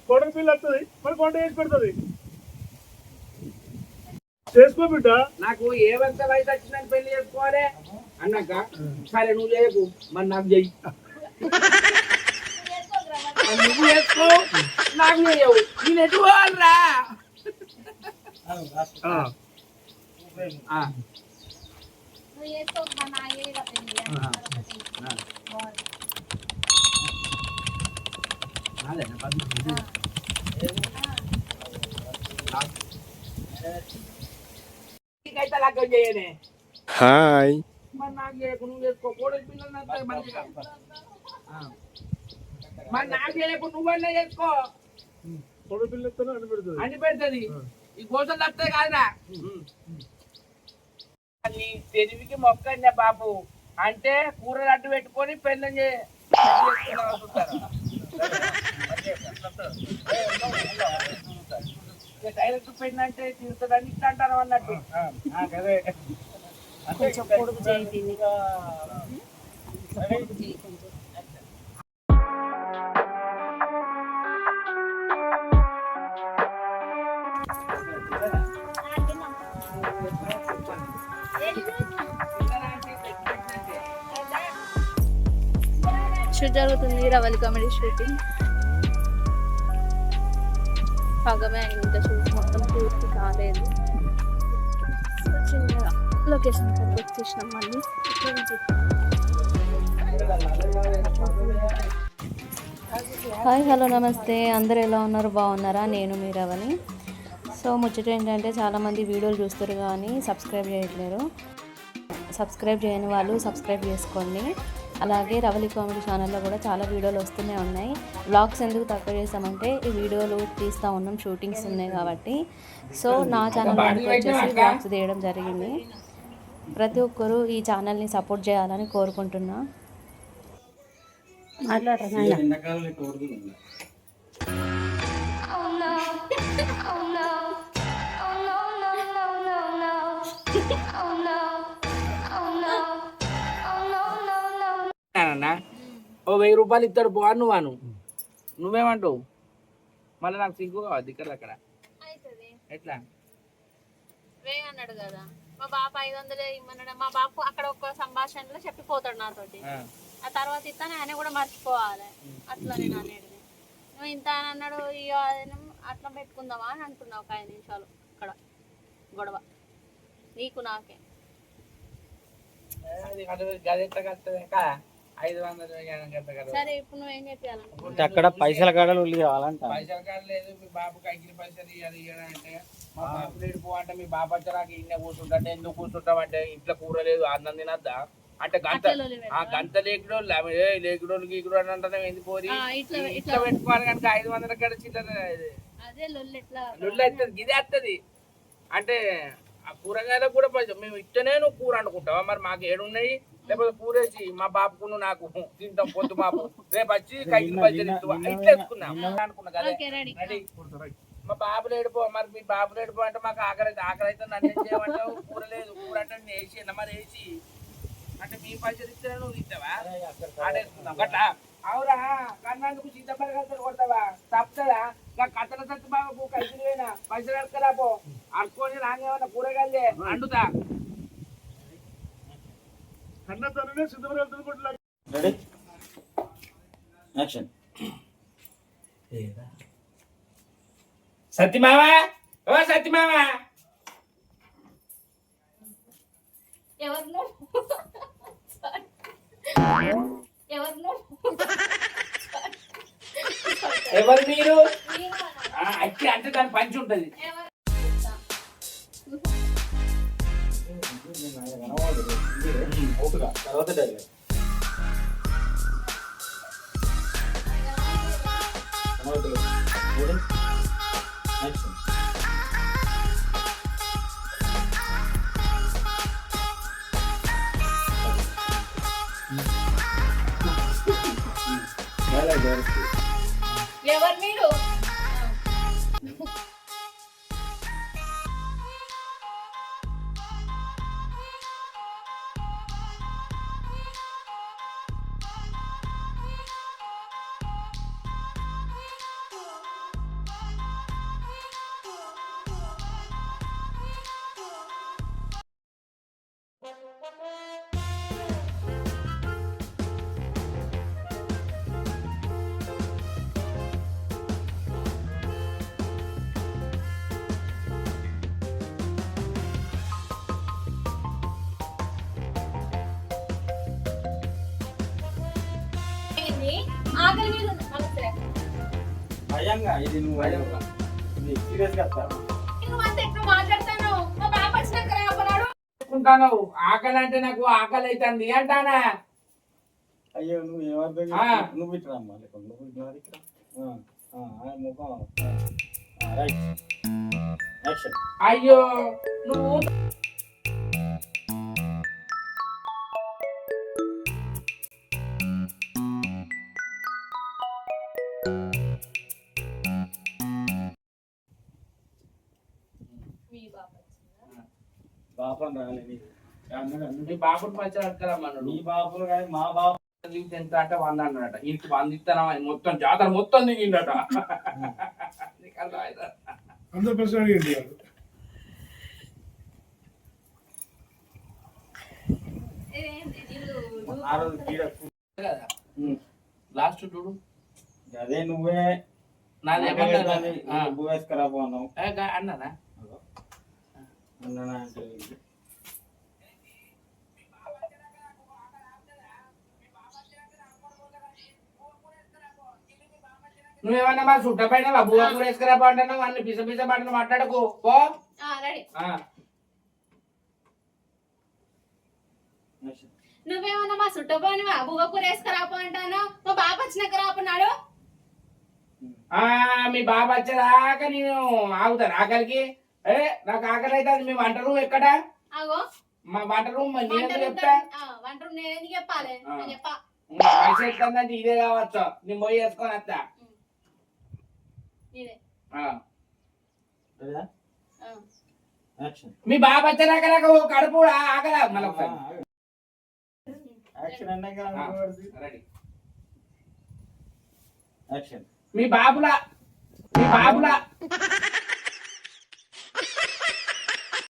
కోడల పిల్ల వస్తుంది మరి కొండ వేసి పెడుతుంది. చేసుకో బిడ్డ. నాకు ఏ వయసు వచ్చిందని పెళ్లి చేసుకోవాలి అన్నాక సరే నువ్వు లేకు మరి నాకు చెయ్యి, నువ్వు చేసుకో నాకు చేయవు, నేను ఎటు పోవాలరా. హాయ్ మరి నాకు చేయకు నువ్వు చేసుకో, కోడలి పిల్లలు మంచిగా మరి నాకు చేయకు నువ్వన్నా చేసుకో. కోడల పిల్ల అని పెడుతుంది అని పెడుతుంది ఈ కోసం తప్పే కాదురా. నీ తెలివికి మొక్కండి బాబు అంటే కూరలు అడ్డు పెట్టుకొని పెళ్ళం డైరెక్ట్ పెళ్ళి అంటే తీరుతుందని ఇట్లా అంటారు అన్నట్టు. షూట్ జరుగుతుంది, రవలి కామెడీ షూటింగ్. సగమే అయింది షూట్, మొత్తం పూర్తి కాలేదు. చిన్నగా లొకేషన్ వచ్చేసినాం మళ్ళీ. హాయ్ హలో నమస్తే, అందరు ఎలా ఉన్నారు, బాగున్నారా? నేను మీ రవని. సో ముచ్చట ఏంటంటే చాలామంది వీడియోలు చూస్తారు కానీ సబ్స్క్రైబ్ చేయట్లేరు. సబ్స్క్రైబ్ చేయని వాళ్ళు సబ్స్క్రైబ్ చేసుకోండి. అలాగే రవలి కామెడీ ఛానల్లో కూడా చాలా వీడియోలు వస్తూనే ఉన్నాయి. వ్లాగ్స్ ఎందుకు తక్కువ చేస్తామంటే ఈ వీడియోలు తీస్తూ ఉన్నాం, షూటింగ్స్ ఉన్నాయి కాబట్టి. సో నా ఛానల్ వచ్చేసి వ్లాగ్స్ తీయడం జరిగింది. ప్రతి ఒక్కరూ ఈ ఛానల్ని సపోర్ట్ చేయాలని కోరుకుంటున్నా. ఓ 1000 రూపాయలు ఇస్తాడు బా నువ్వాను, నువ్వేమంటావు? మళ్ళీ నాకు సిగ్గు దిక్కదు అక్కడ ఎట్లా అన్నాడు కదా మా బాప 500 ఇమ్మన్నాడు. మా బాపు అక్కడ ఒక సంభాషణలో చెప్పిపోతాడు నాతోటి, ఆ తర్వాత ఇస్తాను ఆయన కూడా మర్చిపోవాలి. అట్లా నేను అనేది నువ్వు ఇంత అని అన్నాడు, అట్లా పెట్టుకుందామా అని అంటున్నావు. ఒక 5 నిమిషాలు అక్కడ గొడవ నీకు నాకే. సరే ఇప్పుడు నువ్వేం చెప్పాలంటే అక్కడ పైసల కాడలు ఉల్లి కావాలంట. పైసల కాడ లేదు, మీ బాబు కైకిలి పైసలు ఇవ్వాలి అంటే మా బాబు లేడు పో అంటే మీ బాబు వచ్చాక ఇన్నే కూర్చుంటే ఎందుకు కూర్చుంటాం అంటే ఇంట్లో కూర లేదు అన్నం తినద్దా అంటే గంట లేకుడో లేకుడోళ్ళు గీకుడు అని అంటాం. ఎందుకు పోరి ఇట్లా పెట్టుకోవాలి కనుక 500 కాడ చిల్లర లొల్లి అవుతుంది, గిదే వస్తుంది. అంటే ఆ కూరగాయలకు కూడా పైసలు మేము ఇట్టనే నువ్వు కూర అనుకుంటావా? మరి మాకు ఏడున్నాయి? లేకపోతే కూరేసి మా బాబుకు నాకు తింటాం పొద్దు బాబు రేపు వచ్చి కైకిలి పైసలు ఇట్లా వేసుకున్నాం అనుకున్నా కదా. మా బాబు లేడిపో, మరి మీ బాబు లేడిపో అంటే మాకు ఆకలి అయితే నన్ను ఏం చేయమంటావు? కూర లేదు, కూర అంటే నేను వేసి మరి వేసి అంటే మీ పైసలు ఇస్తే నువ్వు ఇస్తావా? ఆడేసుకుందాం గట్లా. అవురా కన్నందుకు సిద్ధపడి కొడతావా? తప్పుతుందా? కత్తల సత్తు బాబు కైకిలి పోయినా పైసలు అడకరా పో, అడుకొని నాకేమన్నా కూరగాయలే అండుతా. అన్నతోనే సిద్ధపడి సత్యమావా, ఓ సత్యమావా, ఎవరు మీరు? అచ్చి అంటే దాని పంచి ఉంటది. ఎవరు మీరు? ఏంది ఆకలి మీద ఉంది. నమస్తే. భయంగా ఇది నువ్వు సీరియస్ గా వస్తావు. నువ్వు అంత ఎక్కువ మాట్లాడతాను మా బాబు వచ్చినాక రాపన్నాడు. అనుకుంటాను ఆకలి అంటే నాకు ఆకలి అవుతుంది అంటానా. అయ్యో నువ్వు ఏమర్థం ఆ. నువ్వు ఇట్లా అమ్మా లేకుండా నువ్వు ఇట్లా ఇక్కడ ముఖం రైట్ యాక్షన్. అయ్యో నువ్వు మీ బాబు వచ్చిందా? బాపని రాలేదు అన్నాడు అన్నాడు. నీ బాబుని పచ్చడి అడగలమ్మన్నాడు. నీ బాపులు కానీ మా బాపు ఎంత అంటే 100 అన్నాడట. ఇంటికి 100 ఇస్తానా మొత్తం జాతర మొత్తం దిగిండట. నీకు అర్థమైందా? 100% అడిగింది వాడు. ఏంది నీళ్ళు? ఆ రోజు కీడ కదా లాస్ట్ చూడు అదే నువ్వే నాదేమన్నా నువ్వు వేసుకురా పోన్నావు అన్నానా. అన్నా అంటే నువ్వేమన్నా మా చుట్ట పైన బువ్వ కూర వేసుకురా బాగుంటున్నావు అన్ని పిస పిస పడిన మాట్లాడకు పో. రెడీ. ఆ. నువ్వేమన్నా మా చుట్టపోని బువ్వ కూర వేసుకురాపో అంటాను మా బాబు వచ్చినాక రాపన్నాడు. ఆ, మీ బాబు వచ్చేదాకా నేను ఆగుతాను ఆకలికి. నాకు ఆకలి అయితే అది మీ వంట రూమ్ ఎక్కడ? అగో మా వంట రూమ్ వంట నేను రూమ్ చెప్తా. వంట రూమ్ నేను ఎందుకు చెప్పాలి? నేను చెప్పా. పైసలు ఎట్లందంటే ఇదే కావచ్చు. నేను పోయి వేసుకొని వస్తా. నేనే. ఆ. యాక్షన్ మీ బాబు వచ్చేదాకా నాకు కడుపు కూడా ఆకలి మళ్ళీ ఒకసారి. యాక్షన్ అన్నాక ఆ, రెడీ. యాక్షన్ మీ బాబులా